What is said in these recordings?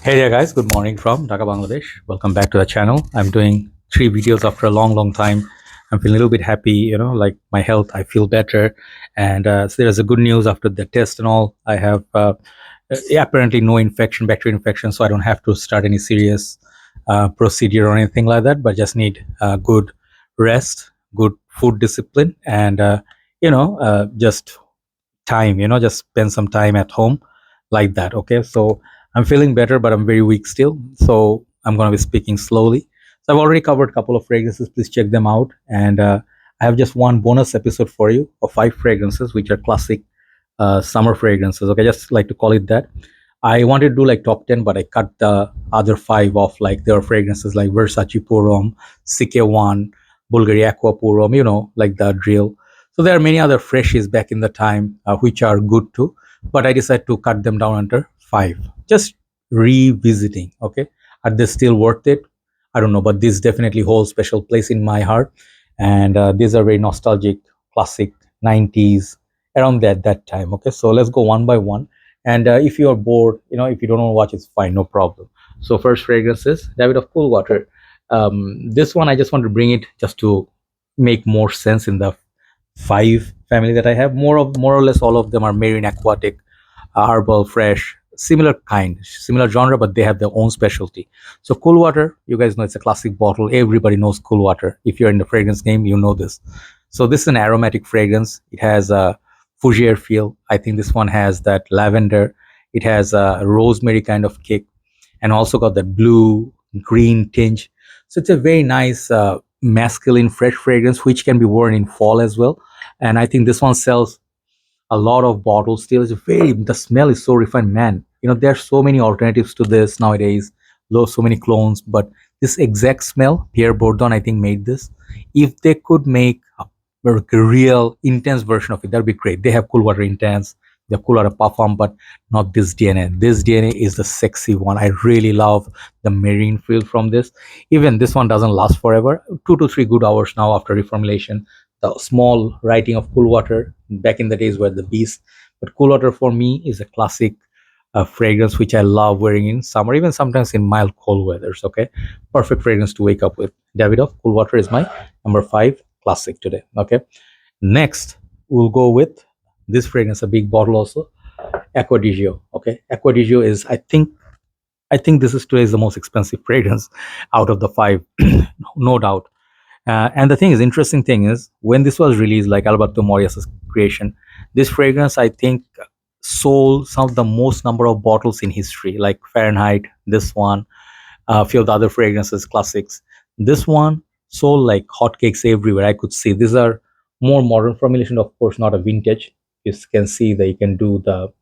Hey there guys, good morning from Dhaka, Bangladesh. Welcome back to the channel. I'm doing 3 videos after a long time. I'm feeling a little bit happy, like my health, I feel better. And so there's a good news after the test and all. I have apparently no infection, bacterial infection, so I don't have to start any serious procedure or anything like that, but just need good rest, good food discipline, and, just time, just spend some time at home like that. Okay, so I'm feeling better, but I'm very weak still, so I'm going to be speaking slowly. So I've already covered a couple of fragrances. Please check them out. And I have just one bonus episode for you of 5 fragrances which are classic summer fragrances. Okay, just like to call it that. I wanted to do like top 10, but I cut the other 5 off. Like there are fragrances like Versace Purom, CK1, Bulgari Aqua Purom, like the drill. So there are many other freshies back in the time which are good too, but I decided to cut them down under 5. Just revisiting. Okay, are they still worth it? I don't know, but this definitely holds special place in my heart. And these are very nostalgic, classic 90s, around that time. Okay, so let's go one by one. And if you are bored, if you don't want to watch, it's fine, no problem. So first fragrance is Davidoff Cool Water. This one I just want to bring it just to make more sense in the 5 family that I have. More or less all of them are marine, aquatic, herbal, fresh, similar kind, similar genre, but they have their own specialty. So Cool Water, you guys know it's a classic bottle. Everybody knows Cool Water. If you're in the fragrance game, you know this. So this is an aromatic fragrance. It has a fougere feel. I think this one has that lavender. It has a rosemary kind of kick, and also got that blue green tinge. So it's a very nice masculine fresh fragrance which can be worn in fall as well. And I think this one sells a lot of bottles still. It's very, the smell is so refined, man. There are so many alternatives to this nowadays, so many clones, but this exact smell, Pierre Bourdon I think made this. If they could make a real intense version of it, that'd be great. They have Cool Water Intense, they have Cool Water Parfum, but not this DNA. This DNA is the sexy one. I really love the marine feel from this. Even this one doesn't last forever, 2 to 3 good hours now after reformulation. The small writing of Cool Water back in the days were the beast. But Cool Water for me is a classic fragrance which I love wearing in summer, even sometimes in mild cold weathers. Okay, perfect fragrance to wake up with. Davidoff Cool Water is my number 5 classic today. Okay, next we'll go with this fragrance, a big bottle also, Acqua Di Gio. Okay, Acqua Di Gio is, I think this is today's the most expensive fragrance out of the 5, no doubt. And the thing is, interesting thing is, when this was released, like Alberto Morias's creation, this fragrance I think sold some of the most number of bottles in history, like Fahrenheit, this one, a few of the other fragrances, classics. This one sold like hotcakes everywhere. I could see these are more modern formulation, of course, not a vintage. You can see that you can do the,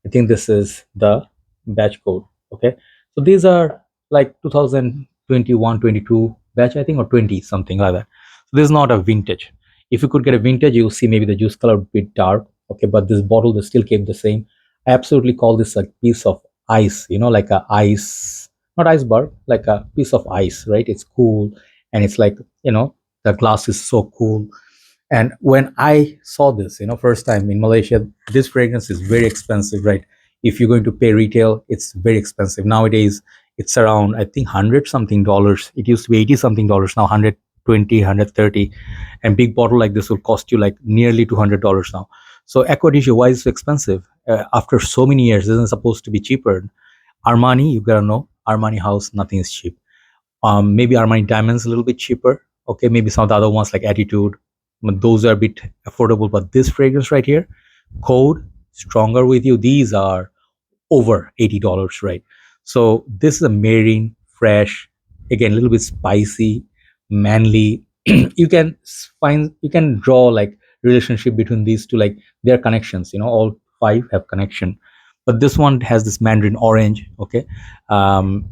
I think this is the batch code. Okay, so these are like 2021, 22 batch, I think, or 20, something like that. So this is not a vintage. If you could get a vintage, you'll see maybe the juice color a bit dark. Okay, but this bottle, they still kept the same. I absolutely call this a piece of ice, like a ice, not iceberg, like a piece of ice, right? It's cool, and it's like, the glass is so cool. And when I saw this, first time in Malaysia, this fragrance is very expensive, right? If you're going to pay retail, it's very expensive. Nowadays, it's around, I think, 100 something dollars. It used to be 80 something dollars, now 120, 130. And big bottle like this will cost you like nearly $200 now. So Acqua Di Gio, why is it so expensive? After so many years, isn't supposed to be cheaper. Armani, you gotta know, Armani house, nothing is cheap. Maybe Armani Diamonds a little bit cheaper. Okay, maybe some of the other ones like Attitude, but those are a bit affordable. But this fragrance right here, Code, Stronger With You, these are over $80, right? So this is a marine, fresh, again, a little bit spicy, manly. You can draw like relationship between these two, like their connections. All 5 have connection. But this one has this mandarin orange. Okay,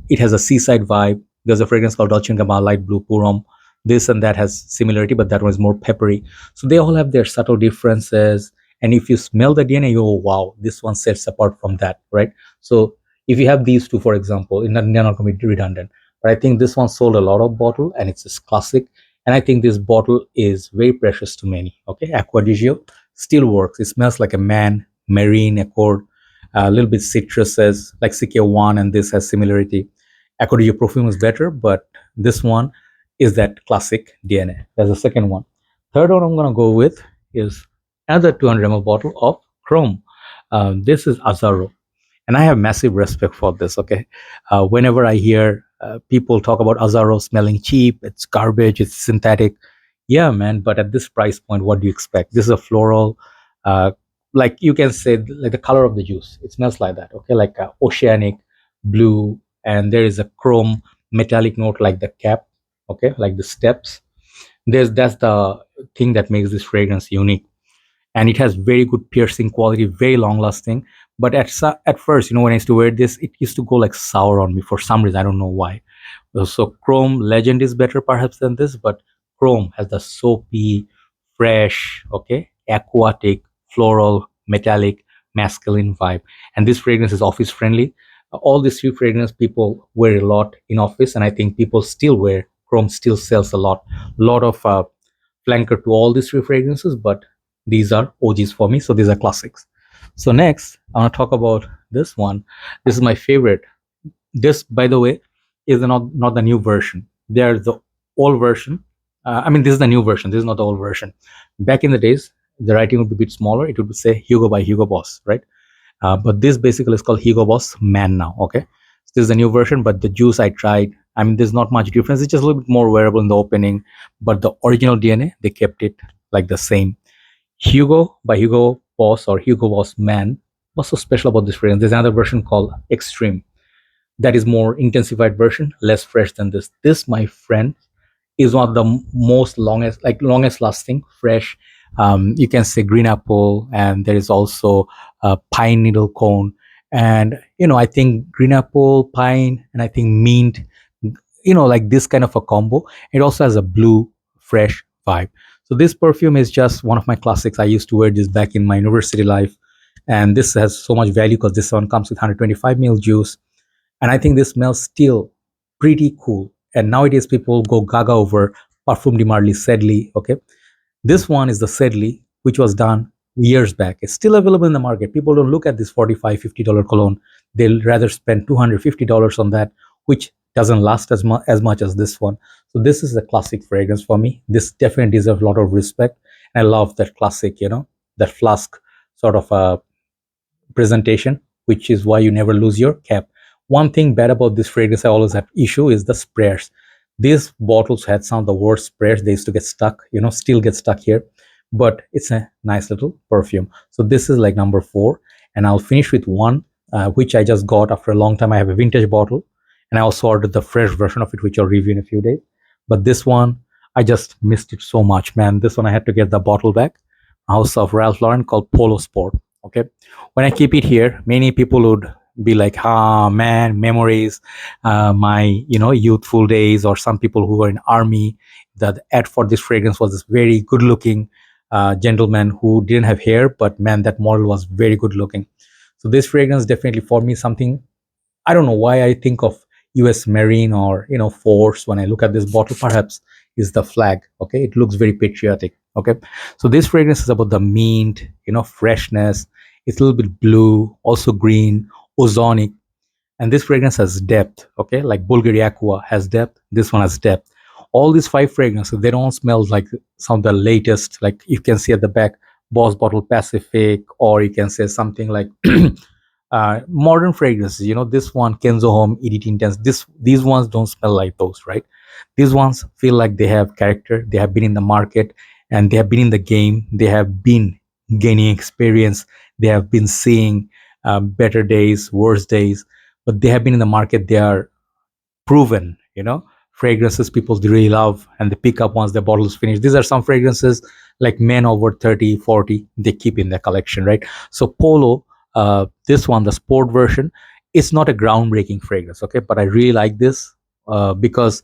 it has a seaside vibe. There's a fragrance called Dolce & Gabbana Light Blue Purom. This and that has similarity, but that one is more peppery. So they all have their subtle differences. And if you smell the DNA, you go, wow, this one sets apart from that, right? So if you have these two, for example, they're not going to be redundant. But I think this one sold a lot of bottle, and it's just classic. And I think this bottle is very precious to many. Okay, Acqua Di Gio still works. It smells like a man, marine accord. a little bit citruses like CK1, and this has similarity. Acqua Di Gio perfume is better, but this one is that classic DNA. That's the second one. Third one I'm gonna go with is another 200 ml bottle of Chrome. This is Azzaro, and I have massive respect for this. Okay, whenever I hear people talk about Azzaro smelling cheap, it's garbage, it's synthetic. Yeah, man, but at this price point, what do you expect? This is a floral, uh, like you can say, like the color of the juice. It smells like that. Okay, like oceanic blue, and there is a chrome metallic note like the cap. Okay, like the steps. That's the thing that makes this fragrance unique, and it has very good piercing quality, very long lasting. But at first, when I used to wear this, it used to go like sour on me for some reason. I don't know why. So Chrome Legend is better perhaps than this, but Chrome has the soapy, fresh, okay, aquatic, floral, metallic, masculine vibe. And this fragrance is office friendly. All these three fragrance people wear a lot in office, and I think people still wear. Chrome still sells a lot. Lot of flanker to all these three fragrances, but these are OGs for me, so these are classics. So next, I want to talk about this one. This is my favorite. This, by the way, is not the new version. There's the old version. I mean, this is the new version. This is not the old version. Back in the days, the writing would be a bit smaller. It would say Hugo by Hugo Boss, right? But this basically is called Hugo Boss Man now. Okay, so this is the new version. But the juice I tried, I mean, there's not much difference. It's just a little bit more wearable in the opening. But the original DNA, they kept it like the same. Hugo by Hugo Boss or Hugo Boss Man. What's so special about this fragrance? There's another version called Extreme. That is more intensified version, less fresh than this. This, my friend, is one of the most longest lasting fresh. You can say green apple, and there is also pine needle cone, and I think green apple, pine, and I think mint, like this kind of a combo. It also has a blue fresh vibe. So this perfume is just one of my classics. I used to wear this back in my university life, and this has so much value because this one comes with 125 ml juice, and I think this smells still pretty cool. And nowadays people go gaga over Parfum de Marly Sedley. Okay, this one is the Sedley, which was done years back. It's still available in the market. People don't look at this $45-50 cologne. They'll rather spend $250 on that, which doesn't last as much as this one. So this is a classic fragrance for me. This definitely deserves a lot of respect. And I love that classic, that flask sort of presentation, which is why you never lose your cap. One thing bad about this fragrance I always have issue is the sprayers. These bottles had some of the worst sprayers. They used to get stuck, still get stuck here. But it's a nice little perfume. So this is like number 4. And I'll finish with one, which I just got after a long time. I have a vintage bottle. And I also ordered the fresh version of it, which I'll review in a few days. But this one, I just missed it so much, man. This one I had to get the bottle back. House of Ralph Lauren called Polo Sport. Okay. When I keep it here, many people would be like, ah, man, memories, my, youthful days, or some people who were in army. The ad for this fragrance was this very good looking gentleman who didn't have hair, but man, that model was very good looking. So this fragrance definitely for me something, I don't know why I think of US Marine or, force when I look at this bottle, perhaps is the flag. Okay. It looks very patriotic. Okay. So this fragrance is about the mint, freshness. It's a little bit blue, also green, ozonic, and this fragrance has depth. Okay, like Bulgari Aqua has depth, this one has depth. All these 5 fragrances, they don't smell like some of the latest, like you can see at the back, Boss Bottle Pacific, or you can say something like modern fragrances. This one, Kenzo Home EDT Intense, these ones don't smell like those, right? These ones feel like they have character, they have been in the market, and they have been in the game, they have been gaining experience, they have been seeing better days, worse days, but they have been in the market. They are proven, fragrances people really love, and they pick up once the bottle is finished. These are some fragrances like men over 30, 40, they keep in their collection, right? So Polo, this one, the sport version, it's not a groundbreaking fragrance, okay? But I really like this because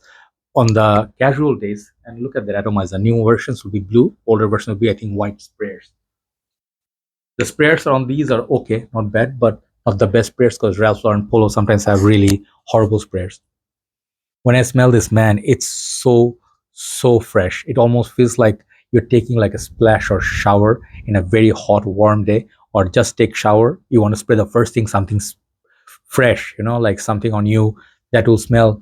on the casual days, and look at the atomizer, new versions will be blue, older versions will be, I think, white sprayers. The sprayers on these are okay, not bad, but not the best sprayers because Ralph Lauren Polo sometimes have really horrible sprayers. When I smell this, man, it's so fresh. It almost feels like you're taking like a splash or shower in a very hot, warm day or just take shower, you want to spray the first thing something fresh, like something on you that will smell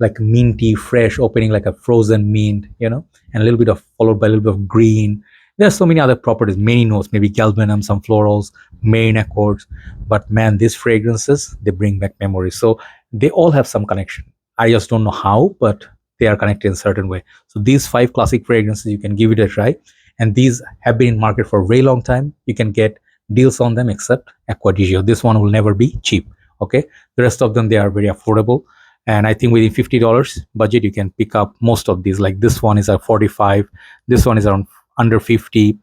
like minty, fresh, opening like a frozen mint, and a little bit of followed by a little bit of green. There's so many other properties, many notes, maybe galbanum, some florals, marine accords. But man, these fragrances, they bring back memories. So they all have some connection. I just don't know how, but they are connected in a certain way. So these 5 classic fragrances, you can give it a try. And these have been in market for a very long time. You can get deals on them except Acqua Di Gio. This one will never be cheap. Okay. The rest of them, they are very affordable. And I think within $50 budget, you can pick up most of these. Like this one is at 45. This one is around under 50.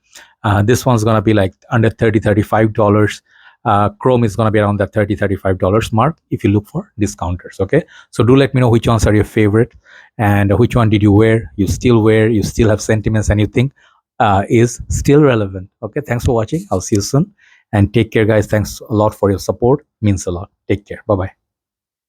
This one's going to be like under $35. Chrome is going to be around that $35 mark if you look for discounters. Okay. So do let me know which ones are your favorite and which one did you wear, you still have sentiments and you think is still relevant. Okay. Thanks for watching. I'll see you soon and take care, guys. Thanks a lot for your support. Means a lot. Take care. Bye-bye.